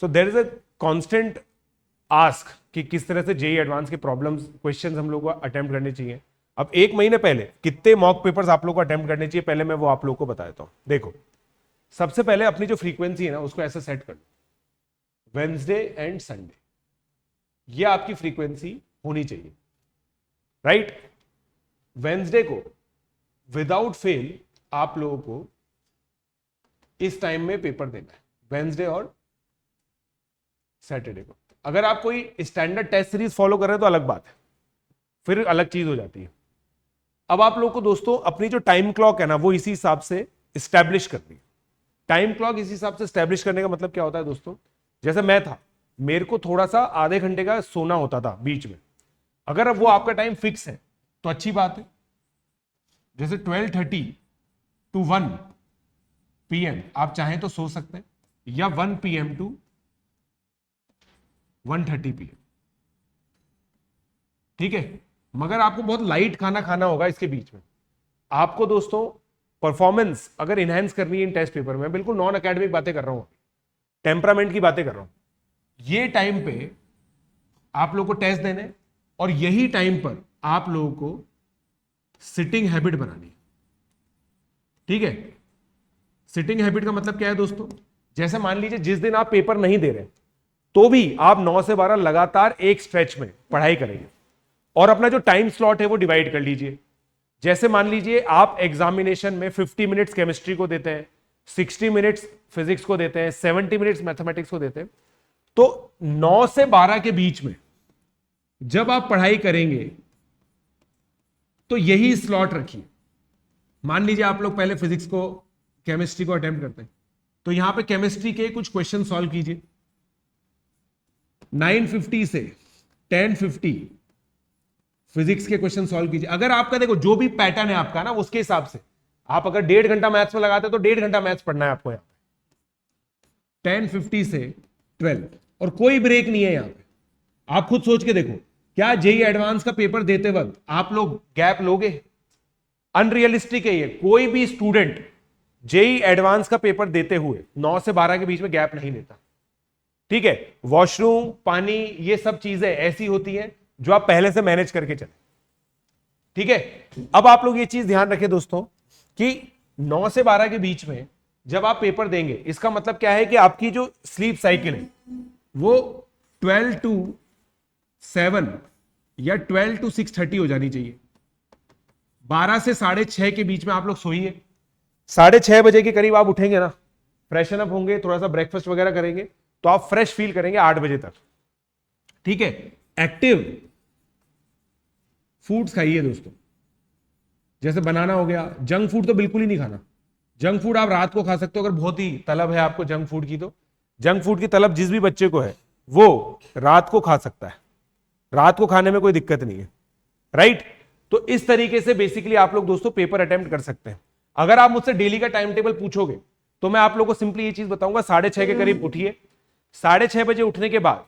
So there is a constant ask कि किस तरह से जेईई एडवांस के प्रॉब्लम्स क्वेश्चंस हम लोग को अटेम्प्ट करने चाहिए। अब 1 महीने पहले कितने मॉक पेपर्स आप लोग को अटेम्प्ट करने चाहिए, पहले मैं वो आप लोग को बता देता हूं। देखो, सबसे पहले अपनी जो फ्रीक्वेंसी है ना उसको ऐसे सेट कर लो, वेडनेसडे एंड संडे, ये आपकी फ्रीक्वेंसी होनी चाहिए, राइट। वेडनेसडे को विदाउट फेल आप लोगों को इस टाइम में पेपर देना है, वेडनेसडे और सैटरडे को। अगर आप कोई स्टैंडर्ड टेस्ट सीरीज फॉलो कर रहे हैं तो अलग बात है, फिर अलग चीज हो जाती है। अब आप लोग को दोस्तों अपनी जो टाइम क्लॉक है ना वो इसी हिसाब से स्टैब्लिश करनी है। टाइम क्लॉक इसी हिसाब से स्टैब्लिश करने का मतलब क्या होता है दोस्तों, जैसे मैं था, मेरे को थोड़ा सा आधे घंटे का सोना होता था बीच में, अगर अब वो आपका टाइम फिक्स है तो अच्छी बात है। जैसे 12:30 to 1 PM आप चाहें तो सो सकते हैं, या 1 PM to 1:30 PM, ठीक है। मगर आपको बहुत लाइट खाना खाना होगा इसके बीच में। आपको दोस्तों परफॉर्मेंस अगर इनहेंस करनी है इन टेस्ट पेपर में, बिल्कुल नॉन एकेडमिक बातें कर रहा हूं, टेम्परामेंट की बातें कर रहा हूं, ये टाइम पे आप लोग को टेस्ट देने, और यही टाइम पर आप लोगों को सिटिंग हैबिट बनानी है, ठीक है। सिटिंग हैबिट का मतलब क्या है दोस्तों, जैसे मान लीजिए जिस दिन आप पेपर नहीं दे रहे तो भी आप 9 से 12 लगातार एक स्ट्रेच में पढ़ाई करेंगे, और अपना जो टाइम स्लॉट है वो डिवाइड कर लीजिए। जैसे मान लीजिए आप एग्जामिनेशन में 50 मिनट्स केमिस्ट्री को देते हैं, 60 मिनट्स फिजिक्स को देते हैं, 70 मिनट्स मैथमेटिक्स को देते हैं, तो 9 से 12 के बीच में जब आप पढ़ाई करेंगे तो यही स्लॉट रखिए। मान लीजिए आप लोग पहले फिजिक्स को, केमिस्ट्री को अटेम्प्ट करते हैं, तो यहां पे केमिस्ट्री के कुछ क्वेश्चन सॉल्व कीजिए। 9:50 से 10:50 फिजिक्स के क्वेश्चन सॉल्व कीजिए। अगर आपका देखो जो भी पैटर्न है आपका ना उसके हिसाब से, आप अगर 1.5 घंटा मैथ्स में लगाते हैं तो 1.5 घंटा मैथ्स पढ़ना है आपको यहां पे, 10:50 से 12, और कोई ब्रेक नहीं है यहां पे। आप खुद सोच के देखो, क्या जेईई एडवांस का पेपर देते वक्त आप लोग गैप लोगे? अनरियलिस्टिक है ये। कोई भी स्टूडेंट जेईई एडवांस का पेपर देते हुए 9 से 12 के बीच में गैप नहीं लेता, ठीक है। वॉशरूम, पानी, ये सब चीजें ऐसी होती हैं जो आप पहले से मैनेज करके चले, ठीक है। अब आप लोग ये चीज ध्यान रखें दोस्तों कि 9 से 12 के बीच में जब आप पेपर देंगे, इसका मतलब क्या है कि आपकी जो स्लीप साइकिल है वो 12 to 7 या 12 to 6:30 हो जानी चाहिए। 12 से 6:30 के बीच में आप लोग सोइए, 6:30 बजे के करीब आप उठेंगे ना, फ्रेशन अप होंगे, थोड़ा सा ब्रेकफास्ट वगैरह करेंगे, तो आप फ्रेश फील करेंगे 8 बजे तक, ठीक है। एक्टिव फूड्स खाइए दोस्तों, जैसे बनाना हो गया। जंक फूड तो बिल्कुल ही नहीं खाना। जंक फूड आप रात को खा सकते हो, अगर बहुत ही तलब है आपको जंक फूड की, तो जंक फूड की तलब जिस भी बच्चे को है वो रात को खा सकता है, रात को खाने में कोई दिक्कत नहीं है, राइट। तो इस तरीके से बेसिकली आप लोग दोस्तों पेपर अटेम्प्ट कर सकते हैं। अगर आप मुझसे डेली का टाइम टेबल पूछोगे तो मैं आप लोगों को सिंपली ये चीज बताऊंगा, 6:30 के करीब उठिए। 6:30 बजे उठने के बाद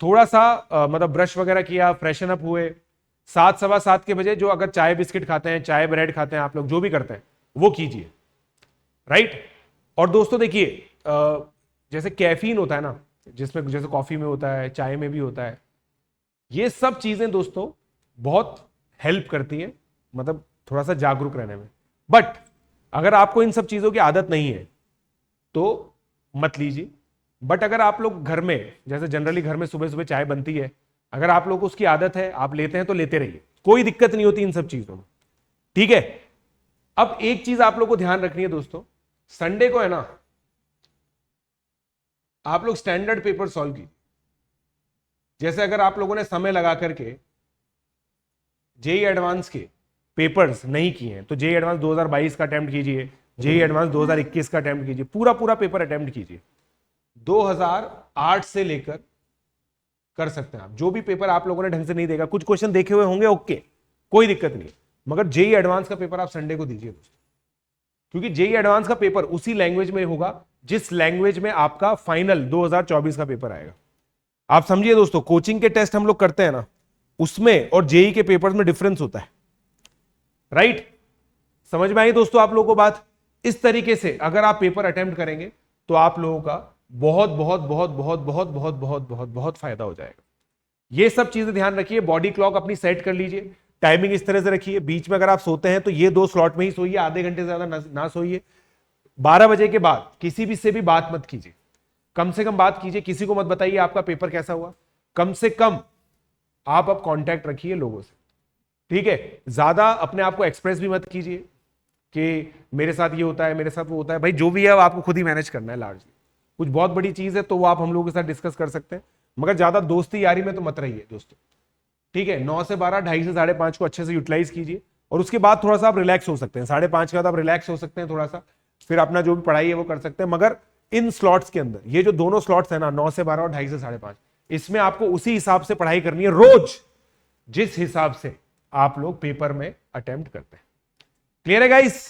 थोड़ा सा मतलब ब्रश वगैरह किया, फ्रेशन अप हुए, 7, 7:15 के बजे जो अगर चाय बिस्किट खाते हैं, चाय ब्रेड खाते हैं, आप लोग जो भी करते हैं वो कीजिए, राइट। और दोस्तों देखिए, जैसे कैफीन होता है ना, जिसमें जैसे कॉफी में होता है, चाय में भी होता है, ये सब चीजें दोस्तों बहुत हेल्प करती हैं, मतलब थोड़ा सा जागरूक रहने में। बट अगर आपको इन सब चीजों की आदत नहीं है तो मत लीजिए। बट अगर आप लोग घर में, जैसे जनरली घर में सुबह सुबह चाय बनती है, अगर आप लोग को उसकी आदत है, आप लेते हैं तो लेते रहिए, कोई दिक्कत नहीं होती इन सब चीजों में, ठीक है। अब एक चीज आप लोग को ध्यान रखनी है दोस्तों, संडे को है ना आप लोग स्टैंडर्ड पेपर सॉल्व कीजिए। जैसे अगर आप लोगों ने समय लगा करके जेईई एडवांस के पेपर्स नहीं किए हैं तो जेईई एडवांस 2022 का अटेम्प्ट कीजिए, जेईई एडवांस 2021 का अटेम्प्ट कीजिए, पूरा पूरा पेपर अटेम्प्ट कीजिए। 2008 से लेकर कर सकते हैं आप। जो भी पेपर आप लोगों ने ढंग से नहीं देखा, कुछ क्वेश्चन देखे हुए होंगे, ओके, कोई दिक्कत नहीं, मगर जेईई एडवांस का पेपर आप संडे को दीजिए दोस्तों, क्योंकि जेईई एडवांस का पेपर उसी लैंग्वेज में होगा जिस लैंग्वेज में आपका फाइनल 2024 का पेपर आएगा। आप समझिए दोस्तों, कोचिंग के टेस्ट हम लोग करते हैं ना, उसमें और जेईई के पेपर्स में डिफरेंस होता है, राइट। समझ में आई दोस्तों आप लोगों को बात? इस तरीके से अगर आप पेपर अटेम्प्ट करेंगे तो आप लोगों का बहुत बहुत बहुत बहुत बहुत बहुत बहुत बहुत बहुत फायदा हो जाएगा। ये सब चीजें ध्यान रखिए। बॉडी क्लॉक अपनी सेट कर लीजिए, टाइमिंग इस तरह से रखिए। बीच में अगर आप सोते हैं तो ये 2 स्लॉट में ही सोइए, आधे घंटे से ज्यादा ना सोइए। 12 बजे के बाद किसी भी से भी बात मत कीजिए, कम से कम बात कीजिए। किसी को मत बताइए आपका पेपर कैसा हुआ, कम से कम आप अब कांटेक्ट रखिए लोगों से, ठीक है। ज्यादा अपने आप को एक्सप्रेस भी मत कीजिए कि मेरे साथ ये होता है, मेरे साथ वो होता है। भाई जो भी है आपको खुद ही मैनेज करना है लार्जली। कुछ बहुत बड़ी चीज है तो वो आप हम लोगों के साथ डिस्कस कर सकते हैं, मगर ज्यादा दोस्ती यारी में तो मत रहिए दोस्तों, ठीक है। 9 से 12, 2:30 से 5:30 को अच्छे से यूटिलाइज कीजिए, और उसके बाद थोड़ा सा आप रिलैक्स हो सकते हैं। 5:30 के बाद आप रिलैक्स हो सकते हैं थोड़ा सा, फिर अपना जो भी पढ़ाई है वो कर सकते हैं। मगर इन स्लॉट्स के अंदर, ये जो दोनों स्लॉट्स है ना, 9 से 12 और 2:30 से 5:30, इसमें आपको उसी हिसाब से पढ़ाई करनी है रोज, जिस हिसाब से आप लोग पेपर में अटेम्प्ट करते हैं। क्लियर है गाइस?